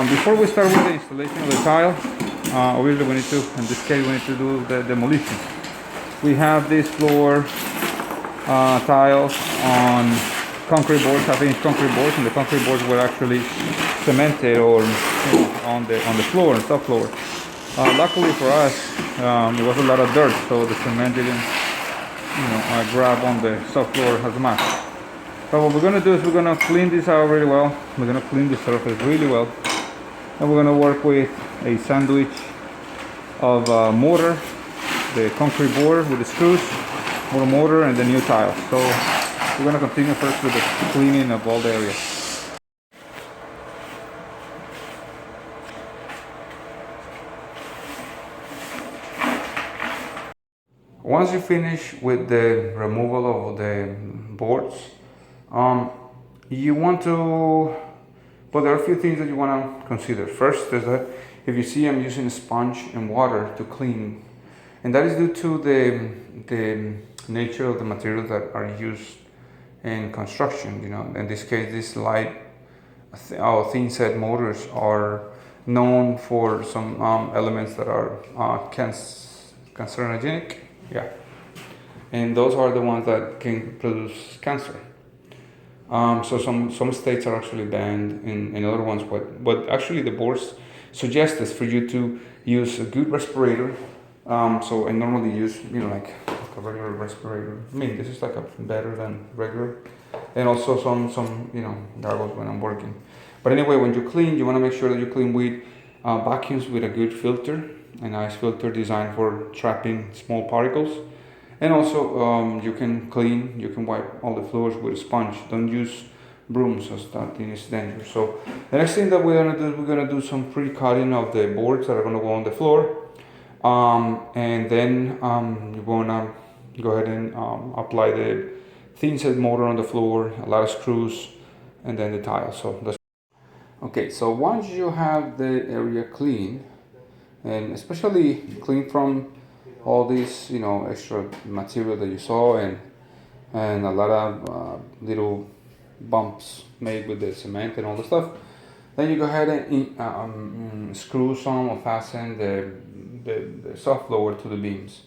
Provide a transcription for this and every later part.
Before we start with the installation of the tile, obviously we need to, in this case, we need to do the demolition. We have this floor tiles on concrete boards, half-inch concrete boards, and the concrete boards were actually cemented or on the floor and subfloor. Luckily for us, there was a lot of dirt, so the cement didn't, grab on the subfloor as much. So what we're gonna do is we're gonna clean this out really well. We're gonna clean the surface really well, and we're gonna work with a sandwich of mortar, the concrete board with the screws, more mortar, and the new tiles. So we're gonna continue first with the cleaning of all the areas. Once you finish with the removal of the boards, you want to, but there are a few things that you want to consider. First is that if you see I'm using a sponge and water to clean, and that is due to the nature of the materials that are used in construction. In this case, these light or thin set mortars are known for some elements that are carcinogenic. Yeah, and those are the ones that can produce cancer. So some states are actually banned in other ones, but actually the boards suggest this for you to use a good respirator. So I normally use like a regular respirator. I mean, this is like a better than regular, and also some goggles when I'm working. But anyway, when you clean, you want to make sure that you clean with vacuums with a good filter, a nice filter designed for trapping small particles. And also, you can wipe all the floors with a sponge. Don't use brooms, as that thing is dangerous. So the next thing that we're gonna do some pre-cutting of the boards that are gonna go on the floor, and then you wanna go ahead and apply the thin set mortar on the floor, a lot of screws, and then the tile. So that's okay. So once you have the area clean, and especially clean from all this extra material that you saw, and a lot of little bumps made with the cement and all the stuff, then you go ahead and screw some or fasten the soft floor to the beams.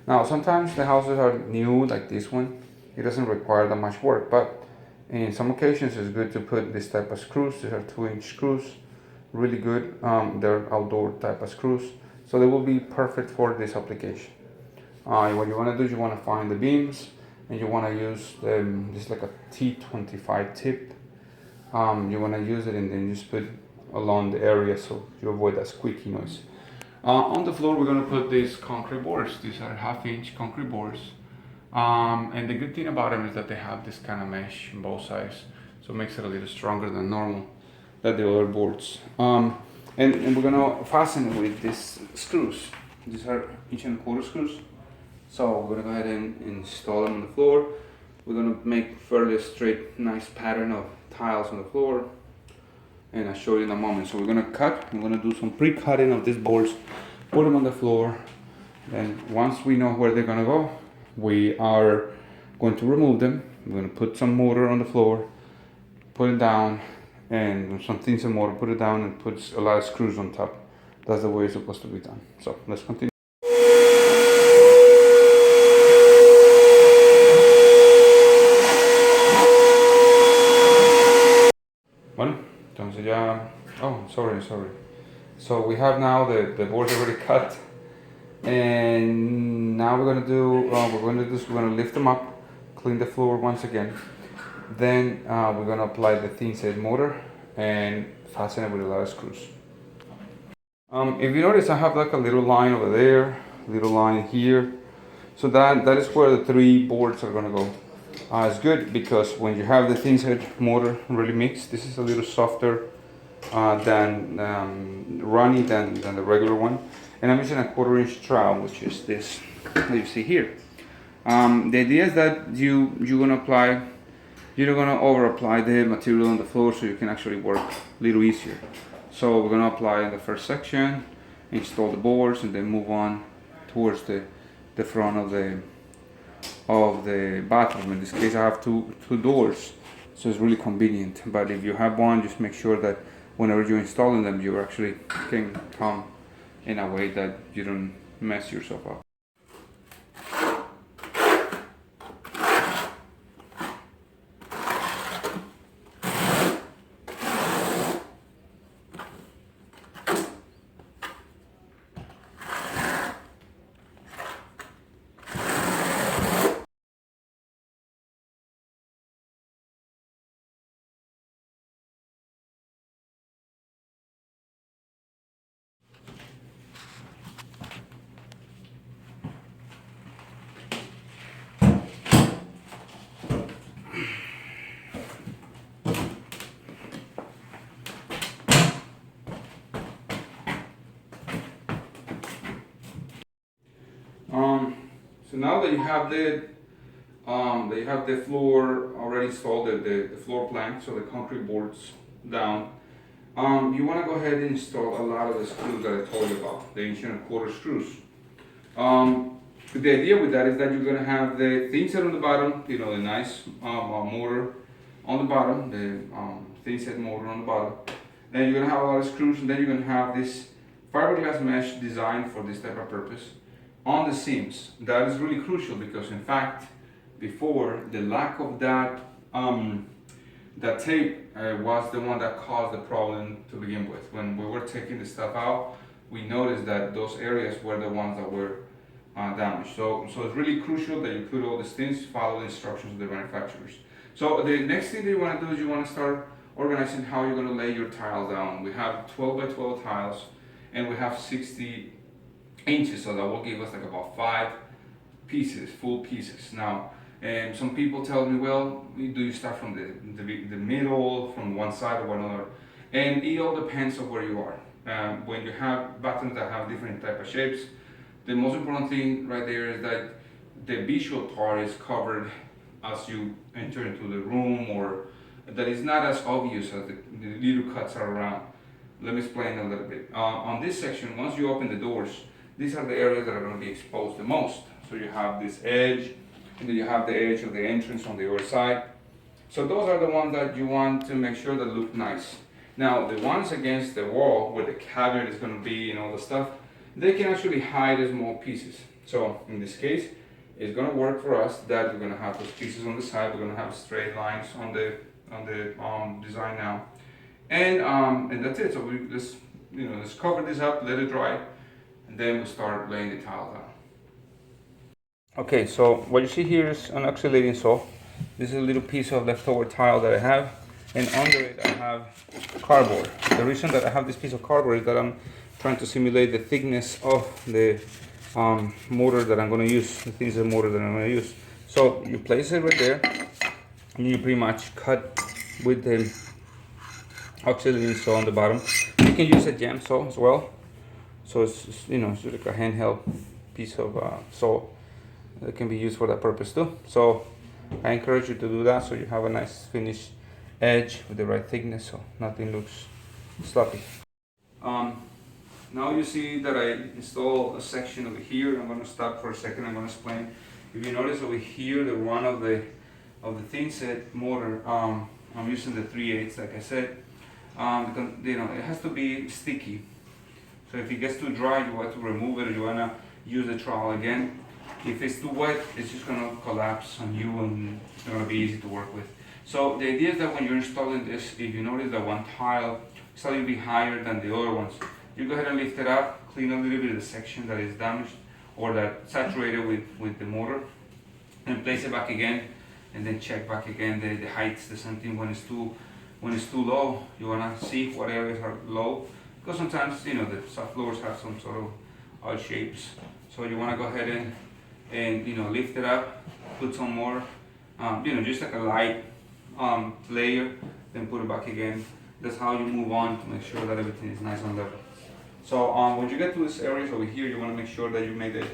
Now sometimes the houses are new like this one, it doesn't require that much work, but in some occasions it's good to put this type of screws. These are 2-inch screws, really good. They're outdoor type of screws, so they will be perfect for this application. What you want to do is you want to find the beams, and you want to use this like a T25 tip. You want to use it and then just put along the area so you avoid that squeaky noise. On the floor we're going to put these concrete boards. These are half-inch concrete boards, and the good thing about them is that they have this kind of mesh on both sides, so it makes it a little stronger than normal, than the other boards. And we're gonna fasten it with these screws. These are 1.25-inch screws. So we're gonna go ahead and install them on the floor. We're gonna make fairly straight, nice pattern of tiles on the floor, and I'll show you in a moment. So we're gonna cut. We're gonna do some pre-cutting of these boards, put them on the floor, and once we know where they're gonna go, we are going to remove them. We're gonna put some mortar on the floor, put it down, and some things and mortar, put it down, and put a lot of screws on top. That's the way it's supposed to be done. So let's continue. Bueno, entonces ya. Oh, sorry. So we have now the boards already cut, and now we're gonna do. We're gonna lift them up, clean the floor once again. Then we're gonna apply the thin set mortar and fasten it with a lot of screws. If you notice, I have like a little line over there, little line here. So that is where the 3 boards are gonna go. It's good because when you have the thin set mortar really mixed, this is a little softer than runny than the regular one. And I'm using a 1/4-inch trowel, which is this that you see here. The idea is that you're gonna over apply the material on the floor so you can actually work a little easier. So we're gonna apply in the first section, install the boards, and then move on towards the front of the bathroom. In this case I have two doors, so it's really convenient. But if you have one, just make sure that whenever you're installing them, you actually can come in a way that you don't mess yourself up. So now that you have the floor already installed, the floor plank, so the concrete boards down. You want to go ahead and install a lot of the screws that I told you about, the 1.25" screws. The idea with that is that you're going to have the thin set on the bottom, the nice motor on the bottom, the thin set motor on the bottom. Then you're going to have a lot of screws, and then you're going to have this fiberglass mesh designed for this type of purpose on the seams. That is really crucial because, in fact, before, the lack of that tape was the one that caused the problem to begin with. When we were taking the stuff out, we noticed that those areas were the ones that were damaged. So it's really crucial that you put all these things, follow the instructions of the manufacturers. So the next thing that you want to do is you want to start organizing how you're going to lay your tiles down. We have 12 by 12 tiles, and we have 60 inches, so that will give us like about 5 pieces, full pieces. Now, and some people tell me, well, do you start from the middle, from one side or another? And it all depends on where you are. When you have bathrooms that have different type of shapes, the most important thing right there is that the visual part is covered as you enter into the room, or that is not as obvious as the little cuts are around. Let me explain a little bit. On this section, once you open the doors, these are the areas that are going to be exposed the most. So you have this edge, and then you have the edge of the entrance on the other side. So those are the ones that you want to make sure that look nice. Now, the ones against the wall, where the cabinet is going to be and all the stuff, they can actually hide the small pieces. So in this case, it's going to work for us that we're going to have those pieces on the side. We're going to have straight lines on the design now, and that's it. So we let's cover this up, let it dry, and then we'll start laying the tile down. Okay, so what you see here is an oxylating saw. This is a little piece of leftover tile that I have, and under it I have cardboard. The reason that I have this piece of cardboard is that I'm trying to simulate the thickness of the motor that I'm going to use, the thickness of the motor that I'm going to use. So you place it right there, and you pretty much cut with the oxylating saw on the bottom. You can use a jam saw as well. So it's it's like a handheld piece of saw that can be used for that purpose too. So I encourage you to do that so you have a nice finished edge with the right thickness, so nothing looks sloppy. Now you see that I installed a section over here. I'm going to stop for a second. I'm going to explain. If you notice over here, the one of the thin set motor, I'm using the 3/8, like I said, because it has to be sticky. So if it gets too dry, you want to remove it, or you want to use the trowel again. If it's too wet, it's just going to collapse on you, and it's not going to be easy to work with. So the idea is that when you're installing this, if you notice that one tile is a little bit higher than the other ones, you go ahead and lift it up, clean a little bit of the section that is damaged or that saturated with the motor, and place it back again, and then check back again the heights, the something when it's too low. You want to see what areas are low, because sometimes the soft floors have some sort of odd shapes. So you want to go ahead and lift it up, put some more, just like a light layer, then put it back again. That's how you move on to make sure that everything is nice and level. So when you get to this area over here, you want to make sure that you made the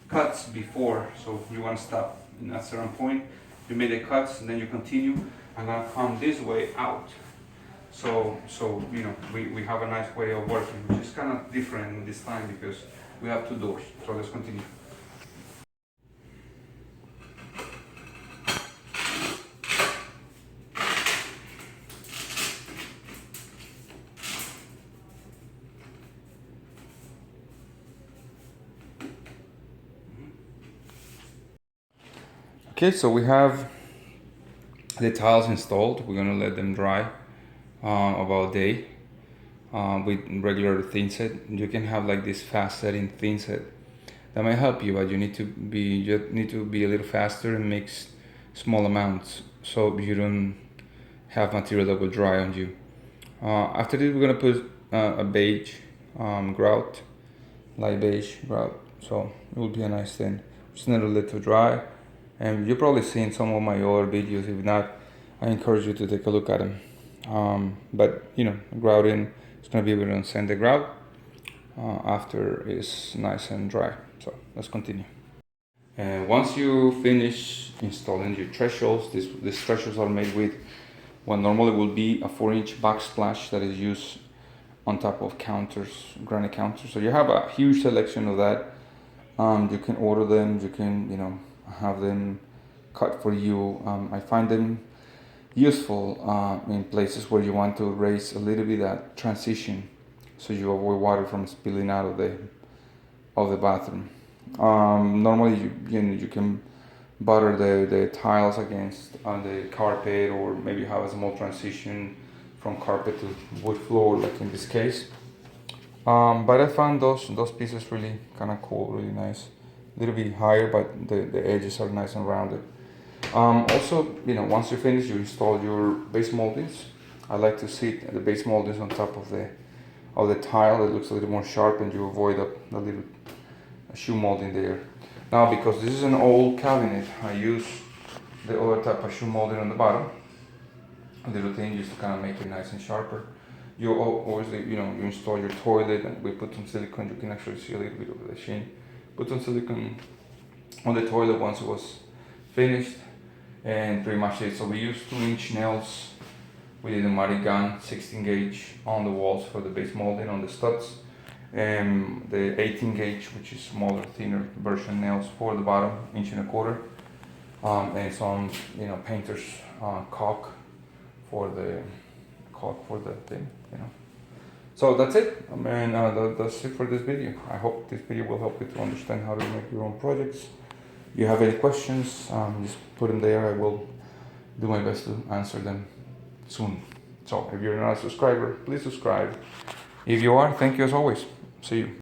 cuts before. So you want to stop at a certain point. You made the cuts, and then you continue. I'm gonna come this way out. So we have a nice way of working, which is kind of different this time because we have 2 doors. So let's continue. Okay, so we have the tiles installed. We're gonna let them dry about a day with regular thin set. You can have like this fast setting thin set that might help you, but you need to be a little faster and mix small amounts so you don't have material that will dry on you. After this, we're gonna put a beige grout, light beige grout, so it will be a nice thin. Just let it to dry, and you've probably seen some of my other videos. If not, I encourage you to take a look at them. But grouting is gonna be able to send the grout after it's nice and dry. So let's continue. And once you finish installing your thresholds, these thresholds are made with what normally will be a 4-inch backsplash that is used on top of counters, granite counters. So you have a huge selection of that. You can order them. You can have them cut for you. I find them useful in places where you want to raise a little bit that transition, so you avoid water from spilling out of the bathroom. Normally, you can butter the tiles against on the carpet, or maybe have a small transition from carpet to wood floor, like in this case. But I found those pieces really kind of cool, really nice. A little bit higher, but the edges are nice and rounded. Also, once you finish, you install your base moldings. I like to sit the base moldings on top of the tile. It looks a little more sharp, and you avoid a little shoe molding there. Now, because this is an old cabinet, I use the other type of shoe molding on the bottom. A little thing just to kind of make it nice and sharper. You obviously, you install your toilet, and we put some silicone. You can actually see a little bit of the sheen. Put some silicone on the toilet once it was finished, and pretty much it. So we used 2-inch nails. We did a mighty gun 16 gauge on the walls for the base molding on the studs, and the 18 gauge, which is smaller, thinner version nails for the bottom, 1.25 inch, and some painter's caulk for the thing. So that's it. That's it for this video. I hope this video will help you to understand how to make your own projects. If you have any questions, just put them there. I will do my best to answer them soon. So if you're not a subscriber, please subscribe. If you are, thank you as always. See you.